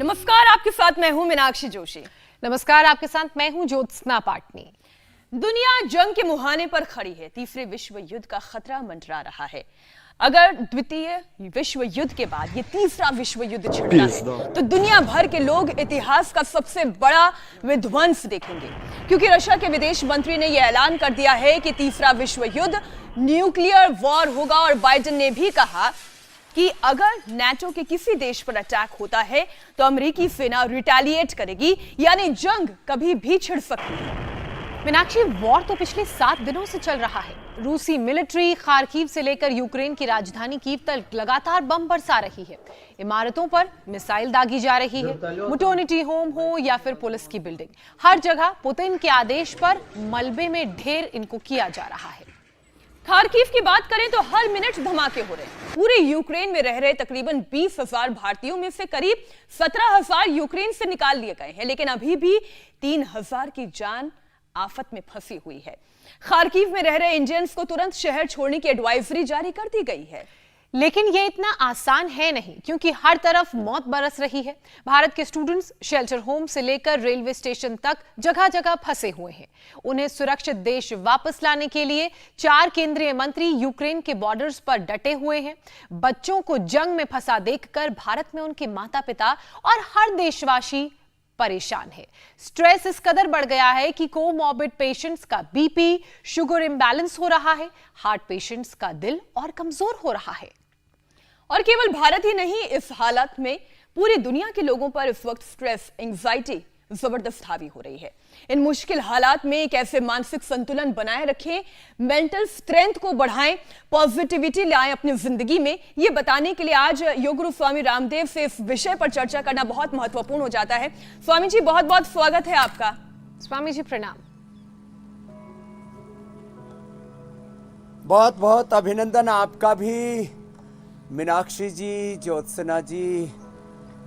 नमस्कार, आपके साथ मैं हूं मीनाक्षी जोशी। नमस्कार, आपके साथ मैं हूं ज्योत्सना पाटनी। दुनिया जंग के मुहाने पर खड़ी है। तीसरे विश्व युद्ध का खतरा मंडरा रहा है। अगर द्वितीय विश्व युद्ध के बाद ये तीसरा विश्व युद्ध छिड़ता है तो दुनिया भर के लोग इतिहास का सबसे बड़ा विध्वंस देखेंगे, क्योंकि रशिया के विदेश मंत्री ने यह ऐलान कर दिया है कि तीसरा विश्व युद्ध न्यूक्लियर वॉर होगा। और बाइडेन ने भी कहा कि अगर नाटो के किसी देश पर अटैक होता है तो अमेरिकी सेना रिटेलिएट करेगी, यानी जंग कभी भी छिड़ सकती है। मीनाक्षी, वॉर तो पिछले 7 दिनों से चल रहा है। रूसी मिलिट्री खार्किव से लेकर यूक्रेन की राजधानी कीव तक लगातार बम बरसा रही है। इमारतों पर मिसाइल दागी जा रही है। मैटरनिटी होम हो या फिर पुलिस की बिल्डिंग, हर जगह पुतिन के आदेश पर मलबे में ढेर इनको किया जा रहा है। खार्किव की बात करें तो हर मिनट धमाके हो रहे हैं। पूरे यूक्रेन में रह रहे तकरीबन 20,000 भारतीयों में से करीब 17,000 यूक्रेन से निकाल लिए गए हैं, लेकिन अभी भी 3,000 की जान आफत में फंसी हुई है। खार्किव में रह रहे इंडियंस को तुरंत शहर छोड़ने की एडवाइजरी जारी कर दी गई है। लेकिन ये इतना आसान है नहीं, क्योंकि हर तरफ मौत बरस रही है। भारत के स्टूडेंट्स शेल्टर होम से लेकर रेलवे स्टेशन तक जगह जगह फंसे हुए हैं। उन्हें सुरक्षित देश वापस लाने के लिए 4 केंद्रीय मंत्री यूक्रेन के बॉर्डर्स पर डटे हुए हैं। बच्चों को जंग में फंसा देखकर भारत में उनके माता पिता और हर देशवासी परेशान है। स्ट्रेस इस कदर बढ़ गया है कि कोमॉर्बिड पेशेंट्स का बीपी, शुगर इंबैलेंस हो रहा है। हार्ट पेशेंट्स का दिल और कमजोर हो रहा है। और केवल भारत ही नहीं, इस हालत में पूरी दुनिया के लोगों पर इस वक्त स्ट्रेस, एंजाइटी जबरदस्त हावी हो रही है। इन मुश्किल हालात में कैसे मानसिक संतुलन बनाए रखें, मेंटल स्ट्रेंथ को बढ़ाएं, पॉजिटिविटी लाएं अपनी जिंदगी में, ये बताने के लिए आज योग गुरु स्वामी रामदेव से इस विषय पर चर्चा करना बहुत महत्वपूर्ण हो जाता है। स्वामी जी, बहुत बहुत स्वागत है आपका। स्वामी जी प्रणाम। बहुत बहुत अभिनंदन आपका भी मीनाक्षी जी, ज्योत्सना जी।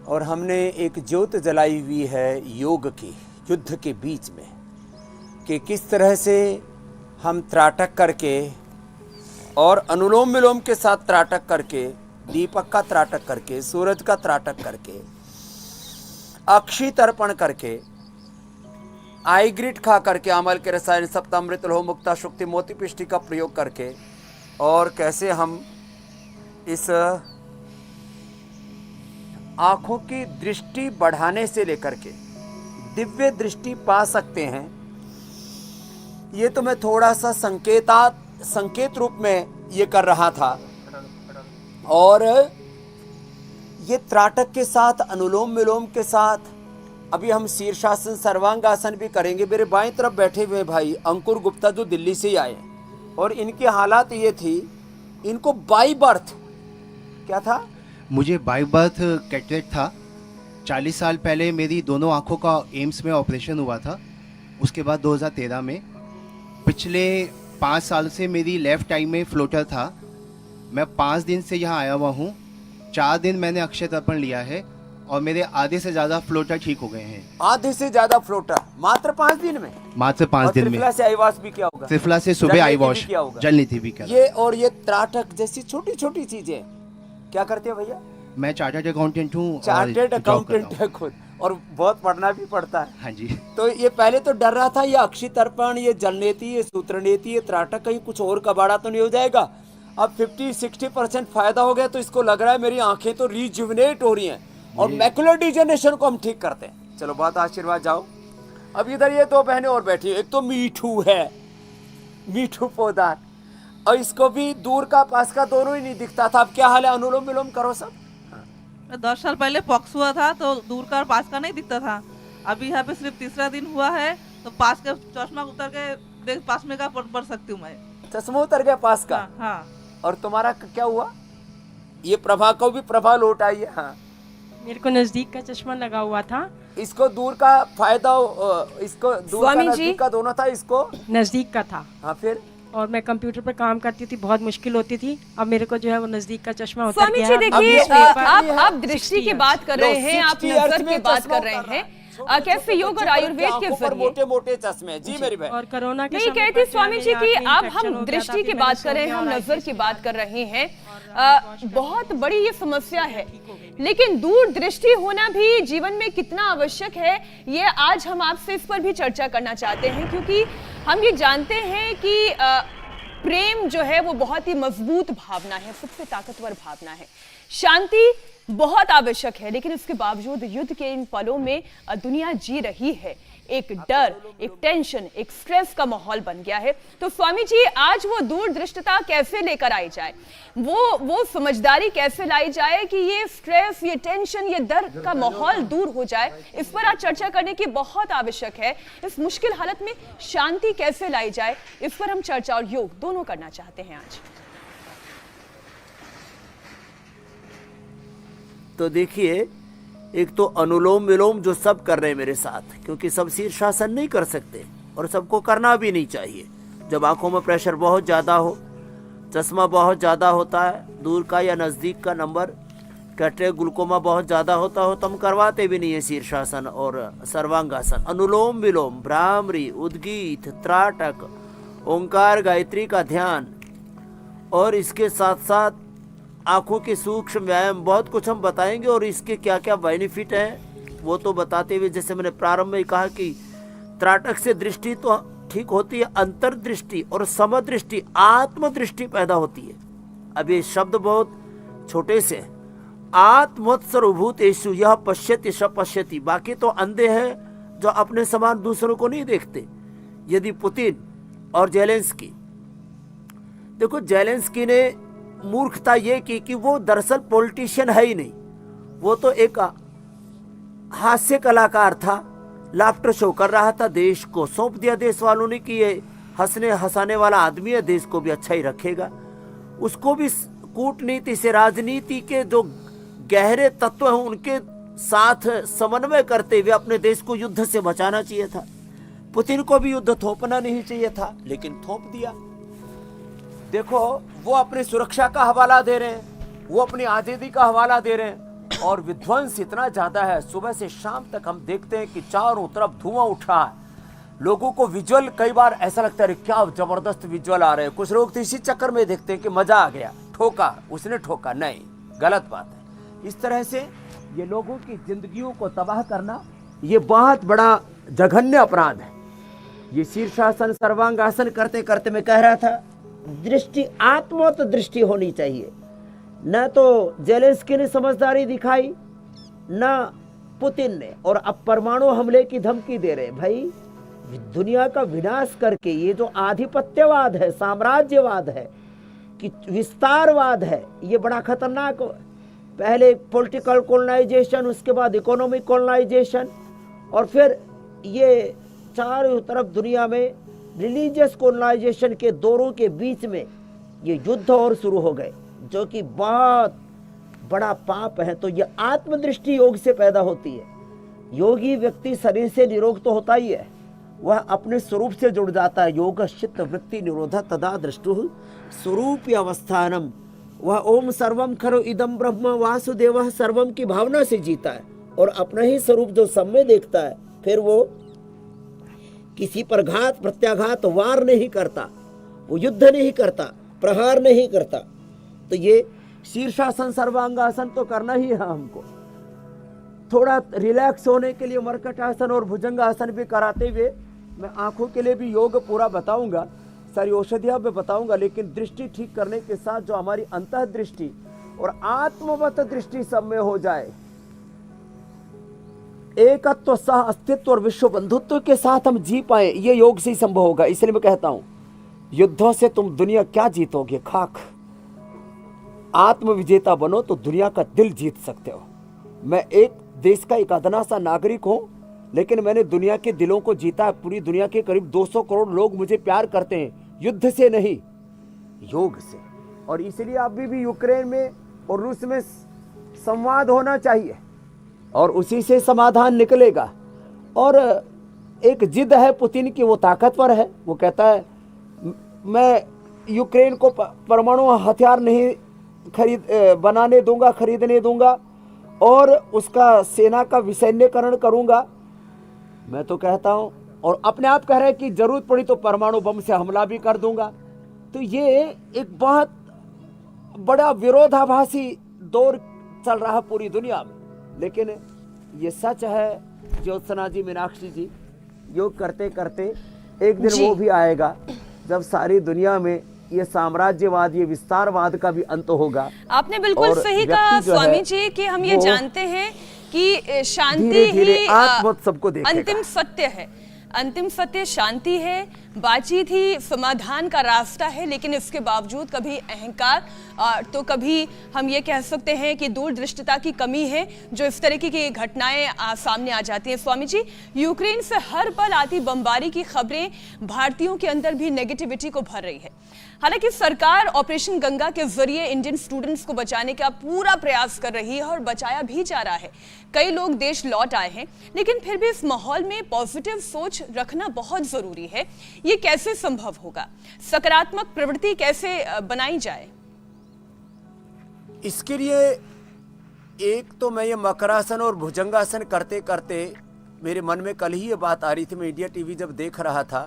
और हमने एक ज्योत जलाई हुई है योग की, युद्ध के बीच में, कि किस तरह से हम त्राटक करके और अनुलोम विलोम के साथ त्राटक करके, दीपक का त्राटक करके, सूरज का त्राटक करके, अक्षी तर्पण करके, आईग्रिट खा करके, अमल के रसायन सप्तामृत लोह मुक्ता शुक्ति मोती पिष्टि का प्रयोग करके, और कैसे हम इस आंखों की दृष्टि बढ़ाने से लेकर के दिव्य दृष्टि पा सकते हैं। ये तो मैं थोड़ा सा संकेत रूप में ये कर रहा था। और ये त्राटक के साथ, अनुलोम विलोम के साथ अभी हम शीर्षासन, सर्वांगासन भी करेंगे। मेरे बाएं तरफ बैठे हुए भाई अंकुर गुप्ता जो दिल्ली से ही आए, और इनकी हालात ये थी, इनको बाई बर्थ क्या था? मुझे बाई बर्थ कैटरेक्ट था। 40 साल पहले मेरी दोनों आँखों का एम्स में ऑपरेशन हुआ था। उसके बाद 2013 में, पिछले 5 साल से मेरी लेफ्ट आई में फ्लोटर था। मैं 5 दिन से यहाँ आया हुआ हूँ। 4 दिन मैंने अक्षय तर्पण लिया है और मेरे आधे से ज़्यादा फ्लोटर ठीक हो गए हैं। आधे से ज़्यादा फ्लोटर मात्र 5 दिन में? मात्र 5 दिन में। त्रिफला से आई वॉश भी क्या होगा? त्रिफला से सुबह आई वॉश, जलनीति भी क्या। ये और ये त्राटक जैसी छोटी छोटी चीजें क्या करते हो भैया? मैं चार्टर्ड अकाउंटेंट हूँ। चार्टर्ड अकाउंटेंट है खुद, और बहुत पढ़ना भी पड़ता है। हाँ जी। तो ये पहले तो डर रहा था, ये अक्षी तर्पण, ये जलनेति, ये सूत्रनेति, ये त्राटक, कहीं कुछ और कबाड़ा तो नहीं हो जाएगा। अब 50-60% फायदा हो गया, तो इसको लग रहा है मेरी आंखें तो रिजुविनेट हो रही हैं और मैकुलर डिजेनरेशन को हम ठीक करते हैं। चलो बहुत आशीर्वाद जाओ। अब इधर ये 2 बहनें और बैठी है। एक तो मीठू है, मीठू पोदार, और इसको भी दूर का पास का दोनों ही नहीं दिखता था। अब क्या हाल है? अनुलोम विलोम करो सब। 10 साल पहले पॉक्स हुआ था तो दूर का और पास का नहीं दिखता था। अभी यहाँ पे सिर्फ तीसरा दिन हुआ है तो पास का चश्मा उतर के पास में का पढ़ सकती हूँ मैं। चश्मा उतर गया पास का? हाँ। और तुम्हारा क्या हुआ? ये प्रभा को भी प्रभा लौट आई है। हाँ, मेरे को नजदीक का चश्मा लगा हुआ था। इसको दूर का फायदा, इसको दूर का नजदीक का दोनों था, इसको नजदीक का था। हाँ, फिर? और मैं कंप्यूटर पर काम करती थी, बहुत मुश्किल होती थी। अब मेरे को जो है वो नजदीक का चश्मा उतर स्वामी गया। जी देखिए, आप दृष्टि की बात कर रहे हैं, आप नजर की बात कर रहे हैं, कैसे योग और आयुर्वेद के जरिए मोटे मोटे चश्मे। जी मेरी बहन। और कोरोना के मैं ये समय कहती पर जो है स्वामी जी मेरी कि आंख में अब infection हम हो गया था, दृष्टि की फिर बात मैंने कर रहे हैं, हम सोचा नजर की बात कर रहे हैं। बहुत बड़ी ये समस्या है, गई। लेकिन दूर दृष्टि होना भी जीवन में कितना आवश्यक है, ये आज हम आपसे इस पर भी चर्चा करना चाहते हैं, क्योंकि हम ये जानते हैं कि प्रेम जो है वो बहुत ही मजबूत भावना है, सबसे ताकतवर भावना है। शांति बहुत आवश्यक है, लेकिन इसके बावजूद युद्ध के इन पलों में दुनिया जी रही है। एक डर, एक टेंशन, एक स्ट्रेस का माहौल बन गया है। तो स्वामी जी, आज वो दूरदृष्टता कैसे लेकर आई जाए, वो समझदारी कैसे लाई जाए कि ये स्ट्रेस, ये टेंशन, ये दर्द का माहौल दूर हो जाए, इस पर आज चर्चा करने की बहुत आवश्यक है। इस मुश्किल हालत में शांति कैसे लाई जाए, इस पर हम चर्चा और योग दोनों करना चाहते हैं आज। तो देखिए, एक तो अनुलोम विलोम जो सब कर रहे हैं मेरे साथ, क्योंकि सब शीर्षासन नहीं कर सकते और सबको करना भी नहीं चाहिए। जब आंखों में प्रेशर बहुत ज़्यादा हो, चश्मा बहुत ज़्यादा होता है, दूर का या नज़दीक का नंबर, कैटरेक्ट, ग्लूकोमा बहुत ज़्यादा होता हो, तो हम करवाते भी नहीं है शीर्षासन और सर्वांगासन। अनुलोम विलोम, भ्रामरी, उद्गीत, त्राटक, ओंकार, गायत्री का ध्यान, और इसके साथ साथ आंखों के सूक्ष्म व्यायाम, बहुत कुछ हम बताएंगे। और इसके क्या क्या बेनिफिट हैं वो तो बताते हुए, जैसे मैंने प्रारंभ में कहा कि त्राटक से दृष्टि तो ठीक होती है, अंतर्दृष्टि और समदृष्टि, आत्मदृष्टि पैदा होती है। अब ये शब्द बहुत छोटे से हैं। आत्मोत्सर्वभूतेषु यह पश्यति स पश्यति, बाकी तो अंधे हैं जो अपने समान दूसरों को नहीं देखते। यदि पुतिन और जेलेंस्की, देखो जेलेंस्की ने मूर्खता ये की कि वो दरअसल पॉलिटिशियन है ही नहीं, वो तो एक हास्य कलाकार था, लाफ्टर शो कर रहा था, देश को सौंप दिया देश वालों ने कि ये हंसने हंसाने वाला आदमी है, देश को भी अच्छा ही रखेगा। उसको भी कूटनीति से, राजनीति के जो गहरे तत्व हैं उनके साथ समन्वय करते हुए अपने देश को युद्ध से बचाना चाहिए था। पुतिन को भी युद्ध थोपना नहीं चाहिए था, लेकिन थोप दिया। देखो, वो अपनी सुरक्षा का हवाला दे रहे हैं, वो अपनी आज़ादी का हवाला दे रहे हैं, और विध्वंस इतना ज्यादा है, सुबह से शाम तक हम देखते हैं कि चारों तरफ धुआं उठ रहा है। लोगों को विजुअल कई बार ऐसा लगता है क्या जबरदस्त विजुअल आ रहे हैं। कुछ लोग तो इसी चक्कर में देखते हैं कि मजा आ गया, ठोका, उसने ठोका, नहीं, गलत बात है। इस तरह से ये लोगों की जिंदगियों को तबाह करना, ये बहुत बड़ा जघन्य अपराध है। ये शीर्षासन, सर्वांगासन करते करते मैं कह रहा था, दृष्टि, आत्मोत दृष्टि होनी चाहिए। न तो जेलेंस्की ने समझदारी दिखाई, न पुतिन ने, और अब परमाणु हमले की धमकी दे रहे हैं। भाई, दुनिया का विनाश करके ये जो आधिपत्यवाद है, साम्राज्यवाद है, कि विस्तारवाद है, ये बड़ा खतरनाक। पहले पॉलिटिकल कॉलोनाइजेशन, उसके बाद इकोनॉमिक कॉलोनाइजेशन, और फिर ये चारों तरफ दुनिया में रिलीजियस कॉलोनाइजेशन के दौरों के बीच में ये युद्ध और शुरू हो गए, जो कि बहुत बड़ा पाप है। तो ये आत्मदृष्टि योग से पैदा होती है। योगी व्यक्ति शरीर से निरोग तो होता ही है, वह अपने स्वरूप से जुड़ जाता है। योग चित्त वृत्ति निरोध तदा दृष्टु स्वरूप अवस्थानम, वह ओम सर्वम खरो इदम ब्रह्म वासुदेव सर्वम की भावना से जीता है, और अपना ही स्वरूप जो सब में देखता है, फिर वो किसी पर घात प्रत्याघात वार नहीं करता, वो युद्ध नहीं करता, प्रहार नहीं करता। तो ये शीर्षासन, सर्वांगासन तो करना ही है हमको। थोड़ा रिलैक्स होने के लिए मर्कटासन और भुजंगासन भी कराते हुए मैं आंखों के लिए भी योग पूरा बताऊंगा, सारी औषधियां भी बताऊंगा, लेकिन दृष्टि ठीक करने के साथ जो हमारी अंतः दृष्टि और आत्मवत दृष्टि सब में हो जाए, एकत्व, सह अस्तित्व और विश्व बंधुत्व के साथ हम जी पाए, ये योग से ही संभव होगा। इसलिए मैं कहता हूं, युद्धों से तुम दुनिया क्या जीतोगे, खाक। आत्म विजेता बनो तो दुनिया का दिल जीत सकते हो। मैं एक देश का एक अदना सा नागरिक हूं, लेकिन मैंने दुनिया के दिलों को जीता है। पूरी दुनिया के करीब 200 करोड़ लोग मुझे प्यार करते हैं, युद्ध से नहीं, योग से। और इसलिए अभी भी यूक्रेन में और रूस में संवाद होना चाहिए, और उसी से समाधान निकलेगा। और एक जिद है पुतिन की, वो ताकतवर है, वो कहता है मैं यूक्रेन को परमाणु हथियार नहीं खरीदने दूंगा, और उसका सेना का विसैन्यकरण करूंगा, मैं तो कहता हूं, और अपने आप कह रहे हैं कि जरूरत पड़ी तो परमाणु बम से हमला भी कर दूंगा। तो ये एक बहुत बड़ा विरोधाभासी दौर चल रहा है पूरी दुनिया में। लेकिन ये सच है ज्योत्सना जी, मीनाक्षी जी, योग करते करते एक दिन वो भी आएगा जब सारी दुनिया में ये साम्राज्यवाद, ये विस्तारवाद का भी अंत होगा। आपने बिल्कुल सही कहा स्वामी जी कि हम ये जानते हैं कि शांति धीरे-धीरे ही आत्मवत सबको देखेगा। अंतिम सत्य है। अंतिम सत्य शांति है, बातचीत ही समाधान का रास्ता है। लेकिन इसके बावजूद कभी अहंकार तो कभी हम ये कह सकते हैं कि दूरदृष्टता की कमी है, जो इस तरीके की घटनाएं सामने आ जाती हैं। स्वामी जी, यूक्रेन से हर पल आती बमबारी की खबरें भारतीयों के अंदर भी नेगेटिविटी को भर रही है। हालांकि सरकार ऑपरेशन गंगा के जरिए इंडियन स्टूडेंट्स को बचाने का पूरा प्रयास कर रही है और बचाया भी जा रहा है। कई लोग देश लौट आए हैं, लेकिन फिर भी इस माहौल में पॉजिटिव सोच रखना बहुत जरूरी है। ये कैसे संभव होगा? सकारात्मक प्रवृत्ति कैसे बनाई जाए? इसके लिए एक तो मैं ये मकरासन और भुजंगासन करते करते मेरे मन में कल ही ये बात आ रही थी। मैं इंडिया टीवी जब देख रहा था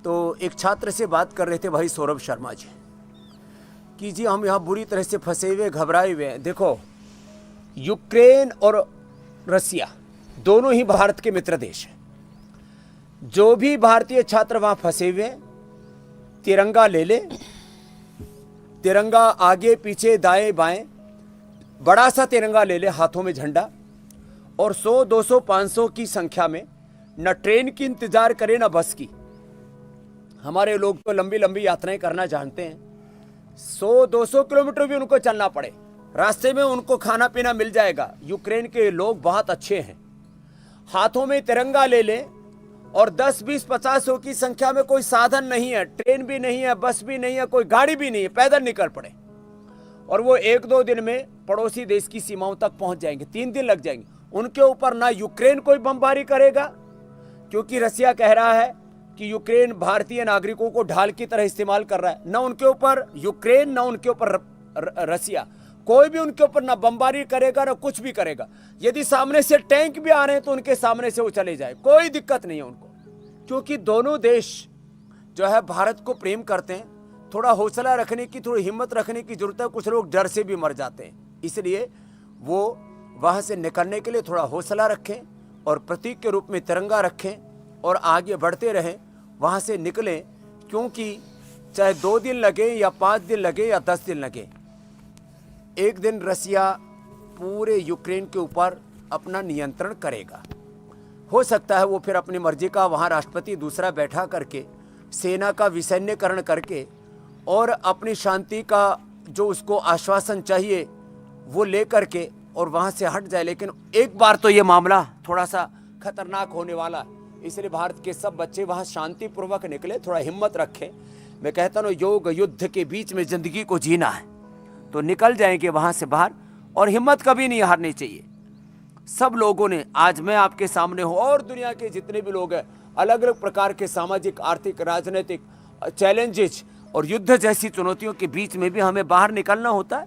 तो एक छात्र से बात कर रहे थे भाई सौरभ शर्मा जी कि जी हम यहाँ बुरी तरह से फंसे हुए, घबराए हुए हैं। देखो, यूक्रेन और रसिया दोनों ही भारत के मित्र देश हैं। जो भी भारतीय छात्र वहाँ फंसे हुए हैं, तिरंगा ले ले, तिरंगा आगे पीछे दाएं बाएं, बड़ा सा तिरंगा ले ले, हाथों में झंडा, और 100, 200, 500 की संख्या में न ट्रेन की इंतजार करे न बस की। हमारे लोग तो लंबी लंबी यात्राएं करना जानते हैं। 100, 200 किलोमीटर भी उनको चलना पड़े, रास्ते में उनको खाना पीना मिल जाएगा। यूक्रेन के लोग बहुत अच्छे हैं। हाथों में तिरंगा ले ले और 10, 20, 50 की संख्या में कोई साधन नहीं है, ट्रेन भी नहीं है, बस भी नहीं है, कोई गाड़ी भी नहीं है, पैदल निकल पड़े और वो 1-2 दिन में पड़ोसी देश की सीमाओं तक पहुंच जाएंगे। 3 दिन लग जाएंगे। उनके ऊपर ना यूक्रेन कोई बमबारी करेगा, क्योंकि रसिया कह रहा है कि यूक्रेन भारतीय नागरिकों को ढाल की तरह इस्तेमाल कर रहा है। ना उनके ऊपर यूक्रेन, ना उनके ऊपर रसिया, कोई भी उनके ऊपर ना बमबारी करेगा ना कुछ भी करेगा। यदि सामने से टैंक भी आ रहे हैं तो उनके सामने से वो चले जाए, कोई दिक्कत नहीं है उनको, क्योंकि दोनों देश जो है भारत को प्रेम करते हैं। थोड़ा हौसला रखने की, थोड़ी हिम्मत रखने की जरूरत है। कुछ लोग डर से भी मर जाते हैं, इसलिए वो वहां से निकलने के लिए थोड़ा हौसला रखें और प्रतीक के रूप में तिरंगा रखें और आगे बढ़ते रहें, वहां से निकलें। क्योंकि चाहे 2 दिन लगे या 5 दिन लगे या 10 दिन लगे, एक दिन रसिया पूरे यूक्रेन के ऊपर अपना नियंत्रण करेगा। हो सकता है वो फिर अपनी मर्जी का वहाँ राष्ट्रपति दूसरा बैठा करके, सेना का विसैन्यकरण करके और अपनी शांति का जो उसको आश्वासन चाहिए वो ले करके और वहाँ से हट जाए। लेकिन एक बार तो ये मामला थोड़ा सा खतरनाक होने वाला है, इसलिए भारत के सब बच्चे वहाँ शांतिपूर्वक निकले, थोड़ा हिम्मत रखें। मैं कहता हूँ योग युद्ध के बीच में ज़िंदगी को जीना है, तो निकल जाएंगे वहाँ से बाहर। और हिम्मत कभी नहीं हारनी चाहिए। सब लोगों ने, आज मैं आपके सामने हूँ और दुनिया के जितने भी लोग हैं, अलग अलग प्रकार के सामाजिक, आर्थिक, राजनीतिक चैलेंजेस और युद्ध जैसी चुनौतियों के बीच में भी हमें बाहर निकलना होता है,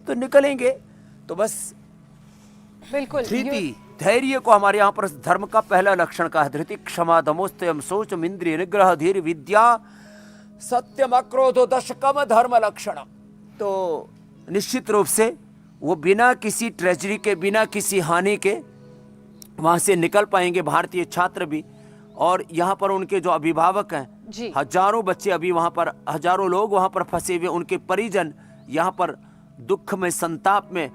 तो निकलेंगे। तो बस बिल्कुल धृति, धैर्य को हमारे यहाँ पर धर्म का पहला लक्षण का है। धृति, क्षमा, दमोस्तयम, शौचम, इंद्रिय निग्रह, धीर, विद्या, सत्यम, अक्रोधो, दशकम धर्म लक्षण। तो निश्चित रूप से वो बिना किसी ट्रेजरी के, बिना किसी हानि के वहाँ से निकल पाएंगे भारतीय छात्र भी। और यहाँ पर उनके जो अभिभावक हैं, हजारों बच्चे अभी वहाँ पर, हजारों लोग वहाँ पर फंसे हुए, उनके परिजन यहाँ पर दुख में, संताप में,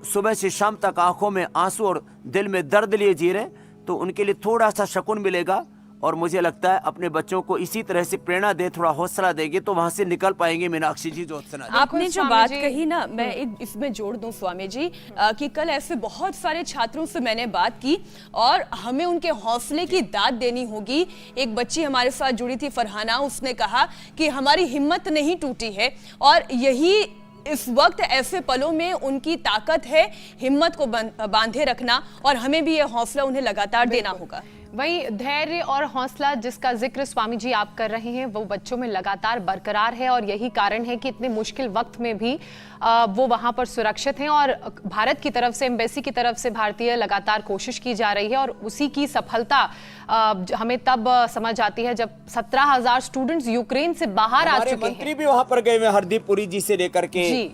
सुबह से शाम तक आंखों में आंसू और दिल में दर्द लिए जी रहे, तो उनके लिए थोड़ा सा सुकून मिलेगा। और मुझे लगता है अपने बच्चों को इसी तरह से प्रेरणा दे, थोड़ा हौसला देंगे तो वहां से निकल पाएंगे। मीनाक्षी जी, ज्योत्सना जी, आपने जो बात कही ना, मैं एक इसमें जोड़ दूं स्वामी जी, कि कल ऐसे बहुत सारे छात्रों से मैंने बात की और हमें उनके हौसले की दाद देनी होगी। एक बच्ची हमारे साथ जुड़ी थी, फरहाना, उसने कहा कि हमारी हिम्मत नहीं टूटी है और यही इस वक्त ऐसे पलों में उनकी ताकत है, हिम्मत को बांधे रखना, और हमें भी ये हौसला उन्हें लगातार देना होगा। वही धैर्य और हौसला जिसका जिक्र स्वामी जी आप कर रहे हैं वो बच्चों में लगातार बरकरार है और यही कारण है कि इतने मुश्किल वक्त में भी वो वहां पर सुरक्षित हैं और भारत की तरफ से, एम्बेसी की तरफ से भारतीय लगातार कोशिश की जा रही है और उसी की सफलता हमें तब समझ आती है जब 17,000 स्टूडेंट्स यूक्रेन से बाहर आ चुके हैं। मंत्री भी वहां पर गए हुए, हरदीप पुरी जी से लेकर के जी,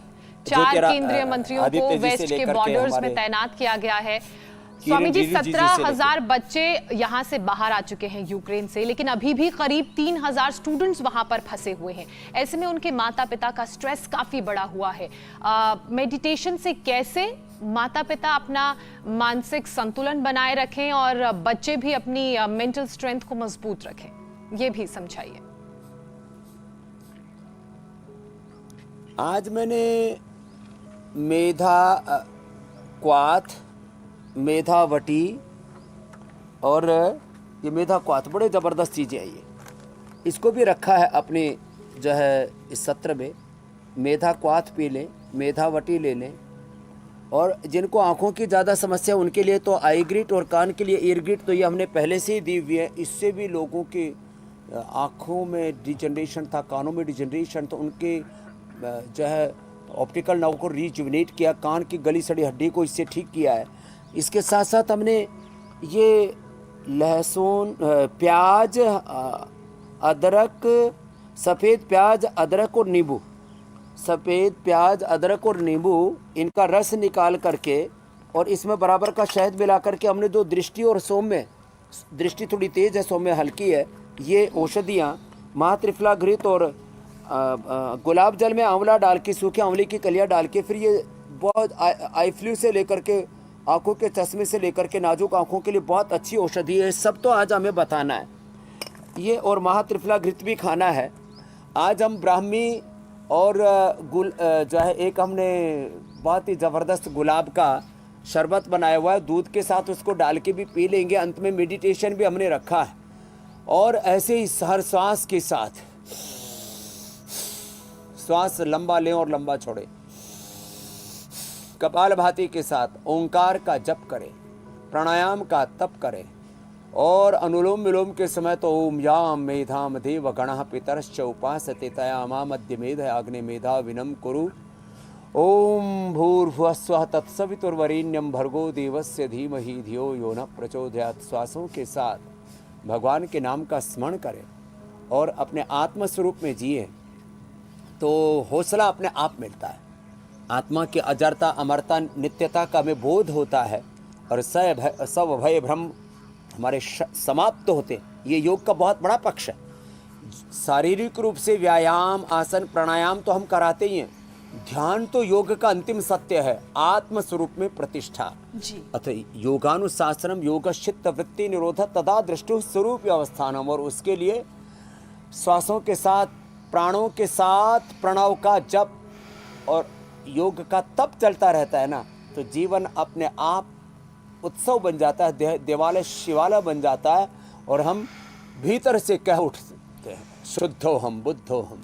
4 केंद्रीय मंत्रियों को वेस्ट के बॉर्डर्स में तैनात किया गया है। स्वामी जी, 17,000 बच्चे यहाँ से बाहर आ चुके हैं यूक्रेन से, लेकिन अभी भी करीब 3,000 स्टूडेंट्स वहां पर फंसे हुए हैं। ऐसे में उनके माता पिता का स्ट्रेस काफी बड़ा हुआ है। मेडिटेशन से कैसे माता पिता अपना मानसिक संतुलन बनाए रखें और बच्चे भी अपनी मेंटल स्ट्रेंथ को मजबूत रखें, ये भी समझाइए। आज मैंने मेधा क्वाथ, मेधावटी और ये मेधा क्वाथ, बड़े ज़बरदस्त चीज़ें हैं ये, इसको भी रखा है अपने जो है इस सत्र में। मेधा क्वाथ पी लें, मेधावटी ले लें, और जिनको आँखों की ज़्यादा समस्या उनके लिए तो आई ग्रिट, और कान के लिए ईयर ग्रिट तो ये हमने पहले से ही दी हुई है। इससे भी लोगों के आँखों में डिजनरेशन था, कानों में डिजनरेशन, तो उनके जो है ऑप्टिकल नर्व को रिजुविनेट किया, कान की गली सड़ी हड्डी को इससे ठीक किया है। इसके साथ साथ हमने ये लहसुन, प्याज, अदरक, सफ़ेद प्याज, अदरक और नींबू, सफ़ेद प्याज, अदरक और नींबू, इनका रस निकाल करके और इसमें बराबर का शहद मिला करके हमने जो दृष्टि और सौम्य, दृष्टि थोड़ी तेज़ है, सौम्य हल्की है, ये औषधियाँ महात्रिफला घृत और गुलाब जल में आंवला डाल के, सूखे आंवले की कलियाँ डाल के, फिर ये बहुत आई फ्लू से लेकर के आँखों के चश्मे से लेकर के नाजुक आँखों के लिए बहुत अच्छी औषधि है। सब तो आज हमें बताना है ये, और महात्रिफला घृत भी खाना है। आज हम ब्राह्मी और जो है एक हमने बहुत ही ज़बरदस्त गुलाब का शरबत बनाया हुआ है, दूध के साथ उसको डाल के भी पी लेंगे। अंत में मेडिटेशन भी हमने रखा है, और ऐसे ही हर सांस के साथ श्वास लंबा लें और लंबा छोड़ें। कपालभाति के साथ ओंकार का जप करें, प्राणायाम का तप करें, और अनुलोम विलोम के समय तो ओम याम मेधाम देव गणः पितरश्च उपासते तया मध्य मेध अग्नि मेधा विनम कुरु। ओम भूर्भुवः स्वः तत्सवितुर्वरेण्यं भर्गो देवस्य धीमहि धियो यो न प्रचोदयात्। श्वासों के साथ भगवान के नाम का स्मरण करें और अपने आत्म स्वरूप में जिए, तो हौसला अपने आप मिलता है। आत्मा की अजरता, अमरता, नित्यता का हमें बोध होता है, और सब भय भ्रम हमारे समाप्त होते। ये योग का बहुत बड़ा पक्ष है। शारीरिक रूप से व्यायाम, आसन, प्राणायाम तो हम कराते ही हैं, ध्यान तो योग का अंतिम सत्य है, आत्म स्वरूप में प्रतिष्ठा जी। अथ योगानुशासनम योगश्चित्त वृत्ति निरोध तदा दृष्टु स्वरूप अवस्थानम। और उसके लिए श्वासों के साथ, प्राणों के साथ प्रणव का जप और योग का तप चलता रहता है ना, तो जीवन अपने आप उत्सव बन जाता है, देवालय शिवालय बन जाता है, और हम भीतर से कह उठते हैं शुद्धो हम बुद्धो हम।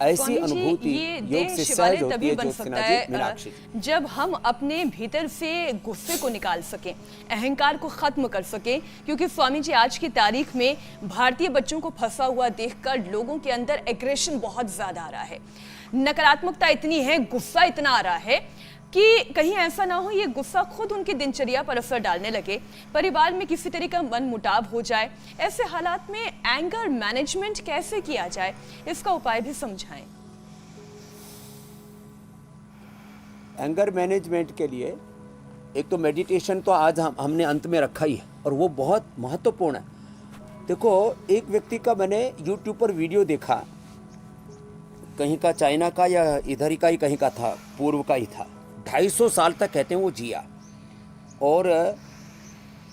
ऐसी अनुभूति योग से सहज होती है ज्योत्सना जी, मीनाक्षी जी। जब हम अपने भीतर से गुस्से को निकाल सकें, अहंकार को खत्म कर सकें, क्योंकि स्वामी जी आज की तारीख में भारतीय बच्चों को फंसा हुआ देखकर लोगों के अंदर एग्रेशन बहुत ज्यादा आ रहा है, नकारात्मकता इतनी है, गुस्सा इतना आ रहा है कि कहीं ऐसा ना हो ये गुस्सा खुद उनकी दिनचर्या पर असर डालने लगे, परिवार में किसी तरह का मन मुटाव हो जाए। ऐसे हालात में एंगर मैनेजमेंट कैसे किया जाए, इसका उपाय भी समझाएं। एंगर मैनेजमेंट के लिए एक तो मेडिटेशन तो आज हमने अंत में रखा ही है, और वो बहुत महत्वपूर्ण है। देखो, एक व्यक्ति का मैंने यूट्यूब पर वीडियो देखा, कहीं का चाइना का या इधर ही का ही कहीं का था, पूर्व का ही था। 250 साल तक कहते हैं वो जिया, और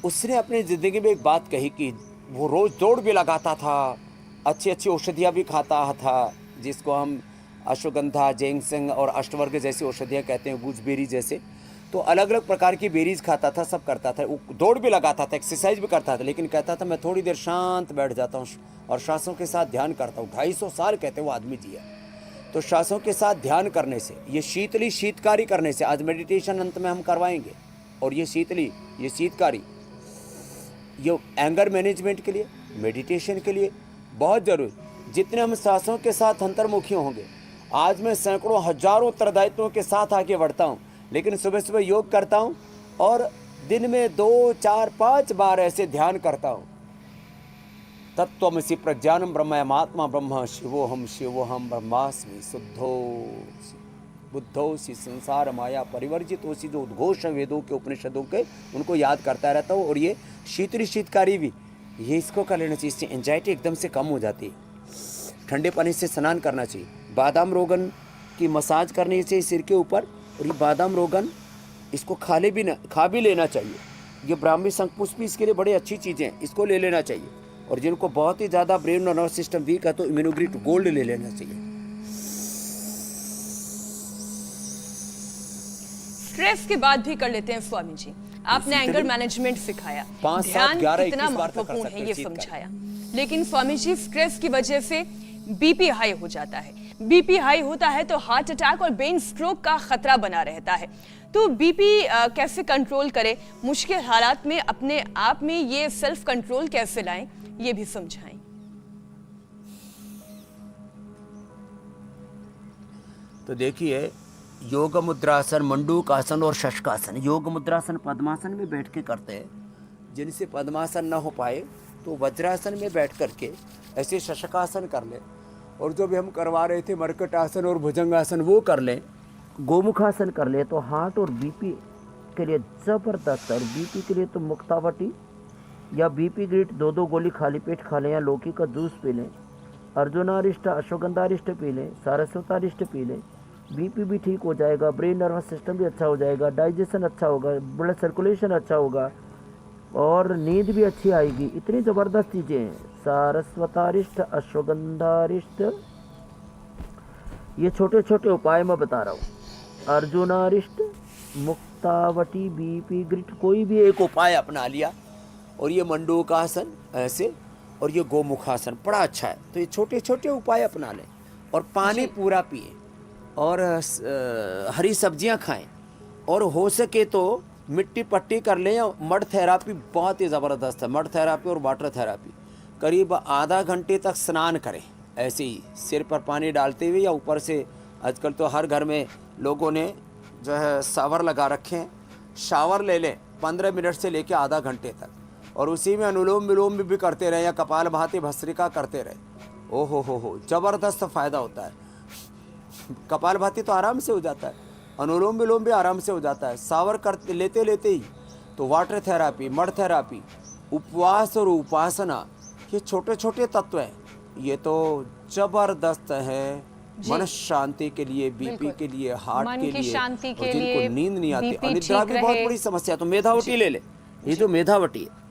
उसने अपनी ज़िंदगी में एक बात कही कि वो रोज़ दौड़ भी लगाता था, अच्छी अच्छी औषधियाँ भी खाता था, जिसको हम अश्वगंधा, जेंगसेंग और अष्टवर्ग जैसी औषधियाँ कहते हैं, गूजबेरी जैसे। तो अलग अलग प्रकार की बेरीज खाता था, सब करता था, वो दौड़ भी लगाता था, एक्सरसाइज भी करता था, लेकिन कहता था मैं थोड़ी देर शांत बैठ जाता हूँ और श्वासों के साथ ध्यान करता हूँ। 250 साल कहते हैं वो आदमी जिया। तो श्वासों के साथ ध्यान करने से, ये शीतकारी करने से, आज मेडिटेशन अंत में हम करवाएंगे, और ये शीतकारी ये एंगर मैनेजमेंट के लिए, मेडिटेशन के लिए बहुत ज़रूरी। जितने हम सांसों के साथ अंतर्मुखी होंगे, आज मैं सैकड़ों हजारों उत्तरदायित्वों के साथ आगे बढ़ता हूँ, लेकिन सुबह सुबह योग करता हूँ और दिन में 2, 4, 5 बार ऐसे ध्यान करता हूँ। तत्त्वमसि प्रज्ञानम ब्रह्मयात्मा ब्रह्म शिवोहम ब्रह्मास्मि शुद्धोसि बुद्धोसि संसार माया परिवर्जितोसि, जो उद्घोष है वेदों के उपनिषदों के, उनको याद करता रहता हूँ। और ये शीतकारी भी, ये इसको कर लेना चाहिए, इससे एंजाइटी एकदम से कम हो जाती है। ठंडे पानी से स्नान करना चाहिए, बादाम रोगन की मसाज करनी चाहिए सिर के ऊपर, और ये बादाम रोगन इसको खा भी लेना चाहिए। ये ब्राह्मी शंखपुष्पी इसके लिए बड़ी अच्छी चीज़ें हैं, इसको ले लेना चाहिए। और जिनको बहुत ही ज़्यादा ब्रेन और नर्व सिस्टम वीक है तो इम्यूनोग्रिट गोल्ड ले लेना चाहिए। स्ट्रेस के बाद भी कर लेते हैं स्वामी जी, आपने एंगर मैनेजमेंट सिखाया, 5, 7, ध्यान 11, कितना 21 बार तक कर महत्वपूर्ण सकते है हैं, ये जीत कर। समझाया। लेकिन स्वामी जी, स्ट्रेस की वजह से बीपी हाई हो जाता है, बीपी हाई होता है तो हार्ट अटैक और ब्रेन स्ट्रोक का खतरा बना रहता है। तो बीपी कैसे कंट्रोल करें, मुश्किल हालात में अपने आप में ये सेल्फ कंट्रोल कैसे लाएं, ये भी समझाएं। तो देखिए, योग मुद्रासन, मंडूकासन और शशकासन। योग मुद्रासन पद्मासन में बैठ के करते हैं, जिनसे पद्मासन ना हो पाए तो वज्रासन में बैठ करके ऐसे शशकासन कर लें। और जो भी हम करवा रहे थे मर्कटासन और भुजंगासन वो कर लें, गोमुखासन कर ले, तो हार्ट और बीपी के लिए ज़बरदस्त। और बीपी के लिए तो मुक्तावटी या बीपी ग्रिट 2-2 गोली खाली पेट खा लें, या लौकी का जूस पी लें, अर्जुनारिष्ट अश्वगंधारिष्ट पी लें, सारस्वतारिष्ट पी लें, बीपी भी ठीक हो जाएगा, ब्रेन नर्वस सिस्टम भी अच्छा हो जाएगा, डाइजेशन अच्छा होगा, ब्लड सर्कुलेशन अच्छा होगा और नींद भी अच्छी आएगी। इतनी ज़बरदस्त चीज़ें हैं। सारस्वतारिष्ट, अश्वगंधारिष्ट, ये छोटे छोटे उपाय मैं बता रहा हूँ। अर्जुनारिष्ट, मुक्तावटी, बीपी ग्रिट, कोई भी एक उपाय अपना लिया। और ये मंडूकासन ऐसे, और ये गोमुखासन बड़ा अच्छा है। तो ये छोटे छोटे उपाय अपना लें और पानी पूरा पिए और हरी सब्जियां खाएं, और हो सके तो मिट्टी पट्टी कर लें। मड थेरापी बहुत ही ज़बरदस्त है, मड थेरापी और वाटर थेरापी। करीब आधा घंटे तक स्नान करें, ऐसे ही सिर पर पानी डालते हुए, या ऊपर से आजकल तो हर घर में लोगों ने जो है शावर लगा रखे हैं, शावर ले लें 15 मिनट से लेकर आधा घंटे तक, और उसी में अनुलोम विलोम भी करते रहें या कपालभाति भस्त्रिका करते रहें। ओ हो ज़बरदस्त फ़ायदा होता है। कपालभाति तो आराम से हो जाता है, अनुलोम विलोम भी आराम से हो जाता है। शावर करते लेते ही तो वाटर थेरापी, मड थेरापी, उपवास और उपासना, ये छोटे छोटे तत्व हैं, ये तो जबरदस्त है मन शांति के लिए, बीपी के लिए, हार्ट मन के की लिए। शांति और के जिनको लिए, नींद नहीं आती, बीपी अनिद्रा ठीक भी बहुत रहे। बड़ी समस्या। तो मेधावटी ले ले, ये जो मेधावटी है,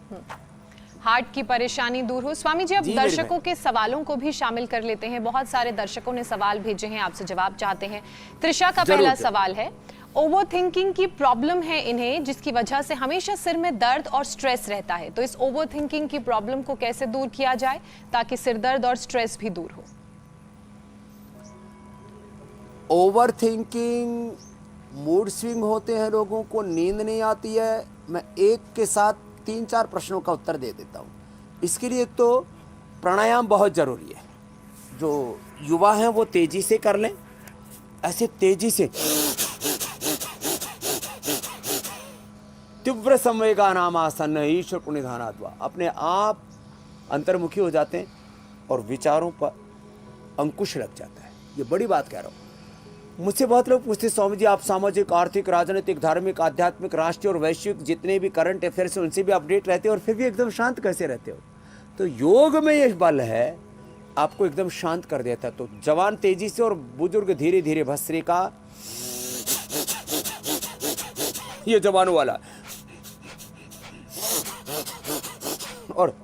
हार्ट की परेशानी दूर हो। स्वामी जी, अब जी मेरे दर्शकों के सवालों को भी शामिल कर लेते हैं। बहुत सारे दर्शकों ने सवाल भेजे हैं, आपसे जवाब चाहते हैं। त्रिशा का जरूर, पहला जरूर। सवाल है, ओवर थिंकिंग की प्रॉब्लम है इन्हें, जिसकी वजह से हमेशा सिर में दर्द और स्ट्रेस रहता है। तो इस ओवर थिंकिंग की प्रॉब्लम को कैसे दूर किया जाए ताकि सिर दर्द और स्ट्रेस भी दूर हो? ओवर थिंकिंग, मूड स्विंग होते हैं, लोगों को नींद नहीं आती है। मैं एक के साथ 3-4 प्रश्नों का उत्तर दे देता हूँ। इसके लिए एक तो प्राणायाम बहुत ज़रूरी है। जो युवा हैं वो तेज़ी से कर लें, ऐसे तेज़ी से तीव्र संवेगा नाम आसन ईश्वर को निधानात्वा, अपने आप अंतर्मुखी हो जाते हैं और विचारों पर अंकुश लग जाता है। ये बड़ी बात कह रहा हूँ। मुझसे बहुत लोग पूछते, स्वामी जी आप सामाजिक, आर्थिक, राजनीतिक, धार्मिक, आध्यात्मिक, राष्ट्रीय और वैश्विक जितने भी करंट अफेयर्स हैं उनसे भी अपडेट रहते हो और फिर भी एकदम शांत कैसे रहते हो? तो योग में ये बल है, आपको एकदम शांत कर देता है। तो जवान तेजी से और बुजुर्ग धीरे धीरे भस्त्रिका, ये जवानों वाला, और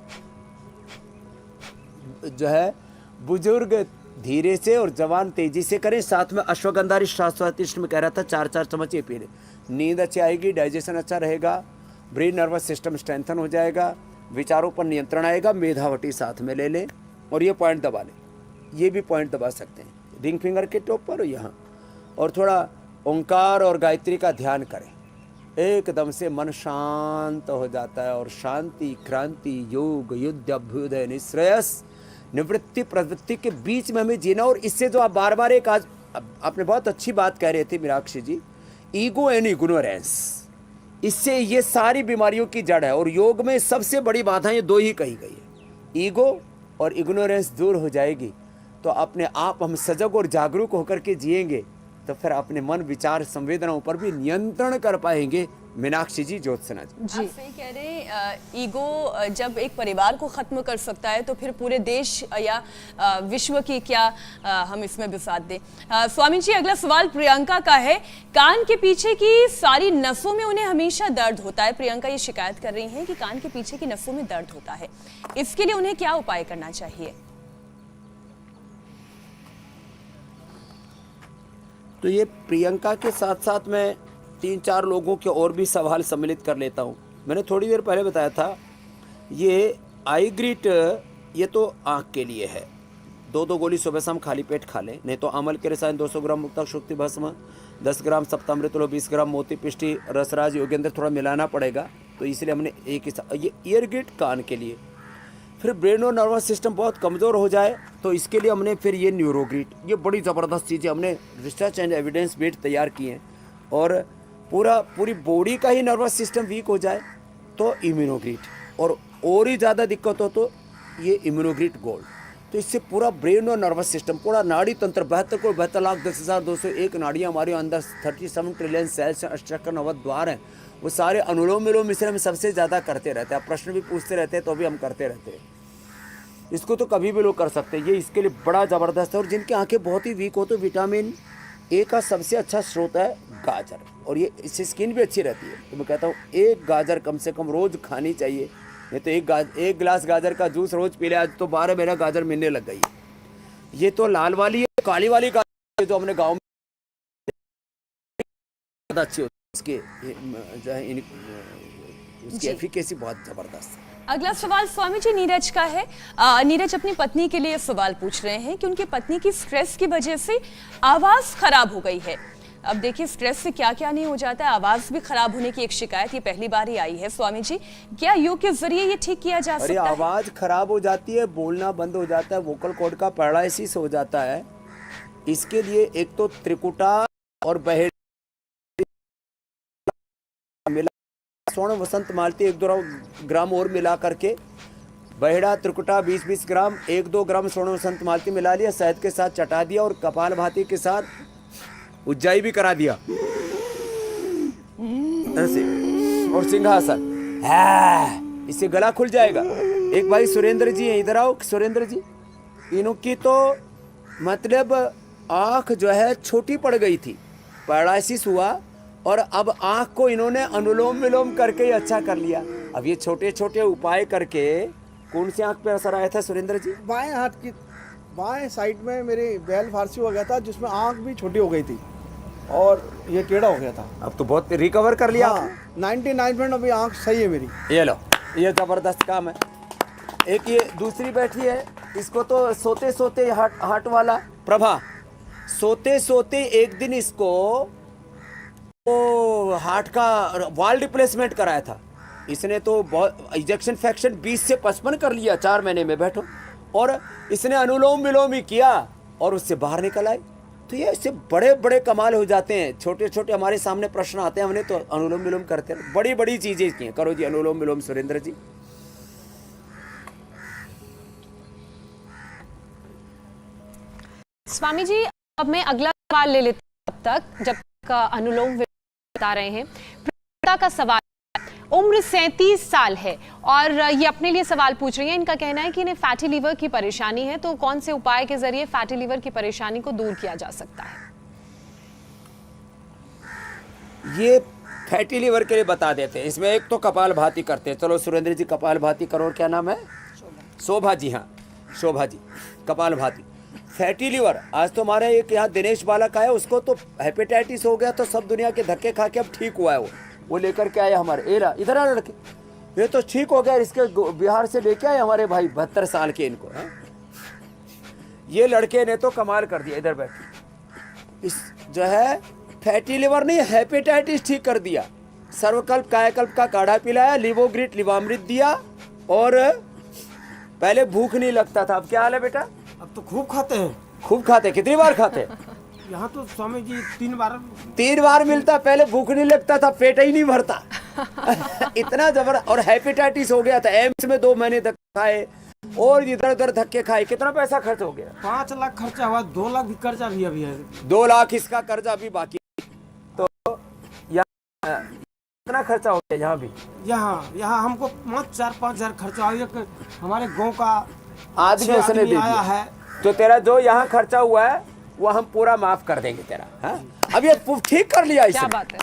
जो है बुजुर्ग धीरे से और जवान तेजी से करें। साथ में अश्वगंधारी शास्त्रातिष्ठ में कह रहा था 4-4 चम्मच ये पी लें। नींद अच्छी आएगी, डाइजेशन अच्छा रहेगा, ब्रेन नर्वस सिस्टम स्ट्रेंथन हो जाएगा, विचारों पर नियंत्रण आएगा। मेधावटी साथ में ले लें और ये पॉइंट दबा लें, ये भी पॉइंट दबा सकते हैं रिंग फिंगर के टॉप पर यहाँ। और थोड़ा ओंकार और गायत्री का ध्यान करें, एकदम से मन शांत हो जाता है और शांति, क्रांति, योग, युद्ध, अभ्युदय, निश्रेयस, निवृत्ति, प्रवृत्ति के बीच में हमें जीना। और इससे जो आप बार बार एक आज आपने बहुत अच्छी बात कह रहे थे मीनाक्षी जी, ईगो एंड इग्नोरेंस, इससे ये सारी बीमारियों की जड़ है। और योग में सबसे बड़ी बात है ये दो ही कही गई है, ईगो और इग्नोरेंस दूर हो जाएगी तो अपने आप हम सजग और जागरूक होकर के जिएंगे, तो फिर अपने मन, विचार, संवेदनाओं पर भी नियंत्रण कर पाएंगे। मीनाक्षी जी, ज्योत्सना जी, आप सही कह रहे हैं। ईगो जब एक परिवार को खत्म कर सकता है तो फिर पूरे देश या विश्व की क्या हम इसमें बिसात दें। स्वामी जी, अगला सवाल प्रियंका का है। कान के पीछे की सारी नसों में उन्हें हमेशा दर्द होता है। प्रियंका ये शिकायत कर रही हैं कि कान के पीछे की नसों में दर्द होता है, इसके लिए उन्हें क्या उपाय करना चाहिए? तो ये प्रियंका के साथ साथ मैं 3-4 लोगों के और भी सवाल सम्मिलित कर लेता हूँ। मैंने थोड़ी देर पहले बताया था ये आई ग्रीट, ये तो आँख के लिए है। 2-2 गोली सुबह शाम खाली पेट खा लें, नहीं तो अमल के रसायन 200 ग्राम मुक्ता शुक्ति भस्म, 10 ग्राम सप्तामृत लो, 20 ग्राम मोती पिष्टी रसराज योगेंद्र थोड़ा मिलाना पड़ेगा। तो इसलिए हमने एक ही ये ईयर ग्रिट कान के लिए। फिर ब्रेन और नर्वस सिस्टम बहुत कमज़ोर हो जाए तो इसके लिए हमने फिर ये न्यूरोग्रिट, ये बड़ी ज़बरदस्त चीज़ें हमने रिसर्च एंड एविडेंस बेस्ड तैयार किए हैं। और पूरी बॉडी का ही नर्वस सिस्टम वीक हो जाए तो इम्यूनोग्रिट, और ही ज़्यादा दिक्कत हो तो ये इम्यूनोग्रिट गोल्ड। तो इससे पूरा ब्रेन और नर्वस सिस्टम, पूरा नाड़ी तंत्र, 72,72,10,201 नाड़ियाँ हमारे अंदर, 37 ट्रिलियन सेल्स, 98 द्वार हैं, वो सारे अनुलोम विलोम मिश्रण हम सबसे ज़्यादा करते रहते हैं। आप प्रश्न भी पूछते रहते हैं तो भी हम करते रहते हैं। इसको तो कभी भी लोग कर सकते हैं, ये इसके लिए बड़ा ज़बरदस्त है। और जिनकी आंखें बहुत ही वीक हो तो विटामिन ए का सबसे अच्छा स्रोत है गाजर, और ये इससे स्किन भी अच्छी रहती है। तो मैं कहता हूँ एक गाजर कम से कम रोज़ खानी चाहिए, नहीं तो एक गिलास गाजर का जूस रोज़ पी ले। आज तो 12 महीना गाजर मिलने लग गई है। ये तो लाल वाली है, काली वाली गाजर जो हमने गाँव में ज़्यादा अच्छी होती है, उसकी एफिकेसी बहुत ज़बरदस्त है। अगला सवाल स्वामी जी नीरज का है। नीरज अपनी पत्नी के लिए सवाल पूछ रहे हैं कि उनकी पत्नी की स्ट्रेस की वजह से आवाज खराब हो गई है। अब देखिए स्ट्रेस से क्या क्या नहीं हो जाता है, आवाज भी खराब होने की एक शिकायत ये पहली बार ही आई है। स्वामी जी, क्या योग के जरिए ये ठीक किया जा सकता है? आवाज खराब हो जाती है, बोलना बंद हो जाता है, वोकल कॉर्ड का पैरालिसिस हो जाता है। इसके लिए एक तो त्रिकुटा और बहेड़ा, स्वर्ण वसंत मालती 1-2 ग्राम और मिला करके, बहेड़ा त्रिकुटा 20-20 ग्राम, 1-2 ग्राम स्वर्ण वसंत मालती मिला लिया, शहद के साथ चटा दिया और कपाल भाती के साथ उज्जाई भी करा दिया ऐसे, और सिंहासन, इससे गला खुल जाएगा। एक भाई सुरेंद्र जी हैं, इधर आओ सुरेंद्र जी, इनकी तो मतलब आँख जो है छोटी पड़ गई थी, पैरालिसिस हुआ, और अब आँख को इन्होंने अनुलोम विलोम करके ही अच्छा कर लिया। अब ये छोटे छोटे उपाय करके कौन सी आँख पे असर आया था सुरेंद्र जी? बाएं हाथ की बाएं साइड में मेरी बैल फारसी हो गया था, जिसमें आँख भी छोटी हो गई थी और ये टेढ़ा हो गया था। अब तो बहुत रिकवर कर लिया। हाँ, 99% अभी आँख सही है मेरी। ये लो, ये जबरदस्त काम है। एक ये दूसरी बैठी है, इसको तो सोते सोते हार्ट वाला प्रभा, सोते सोते एक दिन इसको हार्ट का वाल रिप्लेसमेंट कराया था। इसने तो बहुत इंजेक्शन फैक्शन 20 से 55 कर लिया 4 महीने में, बैठो। और इसने अनुलोम विलोम ही किया और उससे बाहर निकल आए। तो ये इससे बड़े बड़े कमाल हो जाते हैं। छोटे छोटे हमारे सामने प्रश्न आते हैं, हमने तो अनुलोम विलोम करते हैं, बड़ी बड़ी चीजें की हैं। करो जी अनुलोम विलोम सुरेंद्र जी। स्वामी जी, अब मैं अगला सवाल ले लेती हूं, तब तक जब तक अनुलोम बता रहे हैं। प्रियंका का सवाल, उम्र 37 साल है और ये अपने लिए सवाल पूछ रही है। इनका कहना है कि इन्हें फैटी लीवर की परेशानी है, तो कौन से उपाय के जरिए फैटी लीवर की परेशानी को दूर किया जा सकता है? ये फैटी लीवर के लिए बता देते हैं। इसमें एक तो कपाल भाती करते हैं। चलो सुरेंद्र जी कपाल भाती करो। और क्या नाम है? शोभा जी। हाँ शोभा जी, कपाल भाती। फैटी लीवर, आज तो हमारे एक यहाँ दिनेश बालक आया, उसको तो हेपेटाइटिस हो गया, तो सब दुनिया के धक्के खा के अब ठीक हुआ है। वो लेकर के आया हमारे, एरा इधर आ लड़के, ये तो ठीक हो गया। इसके बिहार से लेके आए हमारे भाई 72 साल के इनको। है ये लड़के ने तो कमाल कर दिया। इधर बैठ, इस जो है फैटी लीवर नहीं हेपेटाइटिस ठीक कर दिया। सर्वकल्प कायाकल्प का काढ़ा पिलाया, लिवोग्रिट लिवामृत दिया, और पहले भूख नहीं लगता था। अब क्या हाल है बेटा? अब तो खूब खाते हैं। खूब खाते। कितनी बार खाते? यहाँ तो स्वामी जी 3 बार। 3 बार मिलता। पहले भूख नहीं लगता था, पेट ही नहीं भरता। इतना जबरदस्त। और हेपेटाइटिस हो गया था, एम्स में 2 महीने तक खाए और इधर उधर धक्के खाए। कितना पैसा खर्च हो गया? 5 लाख खर्चा हुआ, 2 लाख भी कर्जा भी अभी है। 2 लाख इसका कर्जा भी बाकी। तो यहाँ कितना खर्चा हो गया? यहाँ भी यहाँ हमको 4-5 हजार खर्चा आ गया। हमारे गांव का आदमी उसने दे दिया आया है। तो तेरा जो यहाँ खर्चा हुआ है वो हम पूरा माफ कर देंगे तेरा। हाँ, अब ये ठीक कर लिया इसने। क्या बात है।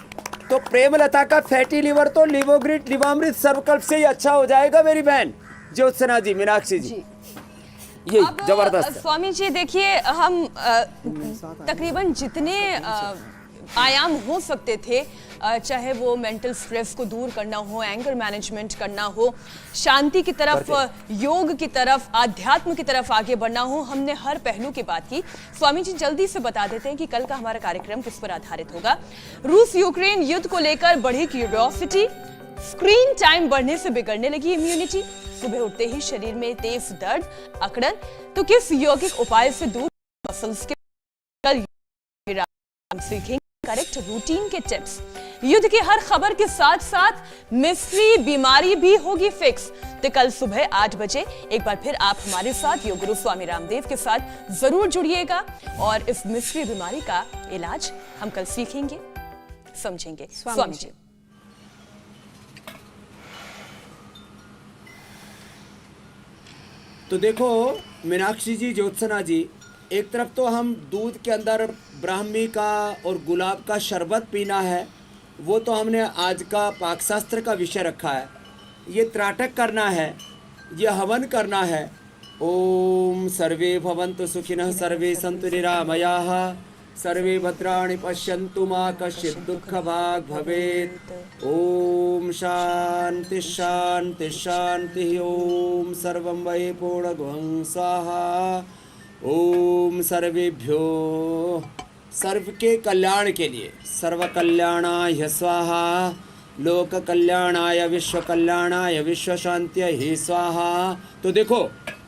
तो प्रेमलता का फैटी लिवर तो लिवोग्रिट लिवामृत सर्वकल्प से ही अच्छा हो जाएगा मेरी बहन ज्योत्सना जी, मीनाक्षी जी। ये अब जबरदस्त है। स्वामी जी देखिए, हम तकरीबन जितने आयाम हो सकते थे, चाहे वो मेंटल स्ट्रेस को दूर करना हो, एंगर मैनेजमेंट करना हो, शांति की तरफ, योग की तरफ, आध्यात्म की तरफ आगे बढ़ना हो, हमने हर पहलू की बात की। स्वामी जी जल्दी से बता देते हैं कि कल का हमारा कार्यक्रम किस पर आधारित होगा। रूस यूक्रेन युद्ध को लेकर बढ़ी क्यूरियोसिटी, स्क्रीन टाइम बढ़ने से बिगड़ने लगी इम्यूनिटी, सुबह उठते ही शरीर में तेज दर्द, अकड़न, तो किस यौगिक उपाय से दूर मसल्स के कल हम सीखेंगे करेक्ट रूटीन के टिप्स। युद्ध की हर खबर के साथ साथ मिस्ट्री बीमारी भी होगी फिक्स। तो कल सुबह 8 बजे एक बार फिर आप हमारे साथ योग गुरु स्वामी रामदेव के साथ जरूर जुड़िएगा और इस मिस्ट्री बीमारी का इलाज हम कल सीखेंगे, समझेंगे। स्वामी जी तो देखो मीनाक्षी जी, ज्योत्सना जी, एक तरफ तो हम दूध के अंदर ब्राह्मी का और गुलाब का शरबत पीना है, वो तो हमने आज का पाकशास्त्र का विषय रखा है। ये त्राटक करना है, ये हवन करना है। ओम सर्वे भवन्तु सुखिनः, सर्वे सन्तु निरामयाः, सर्वे भद्राणि पश्यन्तु मा कश्चित् दुःखभाग् भवेत्। ओम शांति शांति शांति। ओम सर्वं वै पूर्णगुं स्वाहा। ओम सर्वेभ्यो, सर्व के कल्याण के लिए, सर्व कल्याणाय स्वाहा, लोक कल्याणाय विश्व कल्याणाय विश्व शांत्यै स्वाहा। तो देखो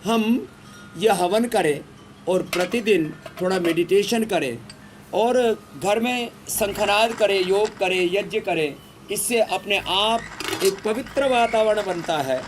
हम ये हवन करें और प्रतिदिन थोड़ा मेडिटेशन करें और घर में शंखनाद करें, योग करें, यज्ञ करें, इससे अपने आप एक पवित्र वातावरण बनता है।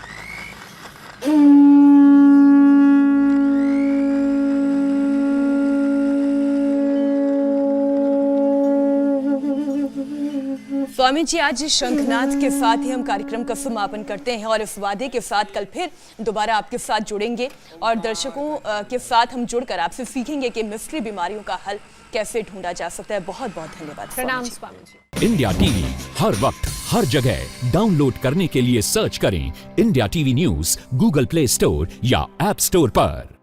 स्वामी जी आज शंखनाद के साथ ही हम कार्यक्रम का समापन करते हैं और इस वादे के साथ कल फिर दोबारा आपके साथ जुड़ेंगे और दर्शकों के साथ हम जुड़कर आपसे सीखेंगे कि मिस्ट्री बीमारियों का हल कैसे ढूंढा जा सकता है। बहुत बहुत धन्यवाद। प्रणाम स्वामी जी। इंडिया टीवी हर वक्त हर जगह डाउनलोड करने के लिए सर्च करें India TV news Google play store या ऐप स्टोर पर।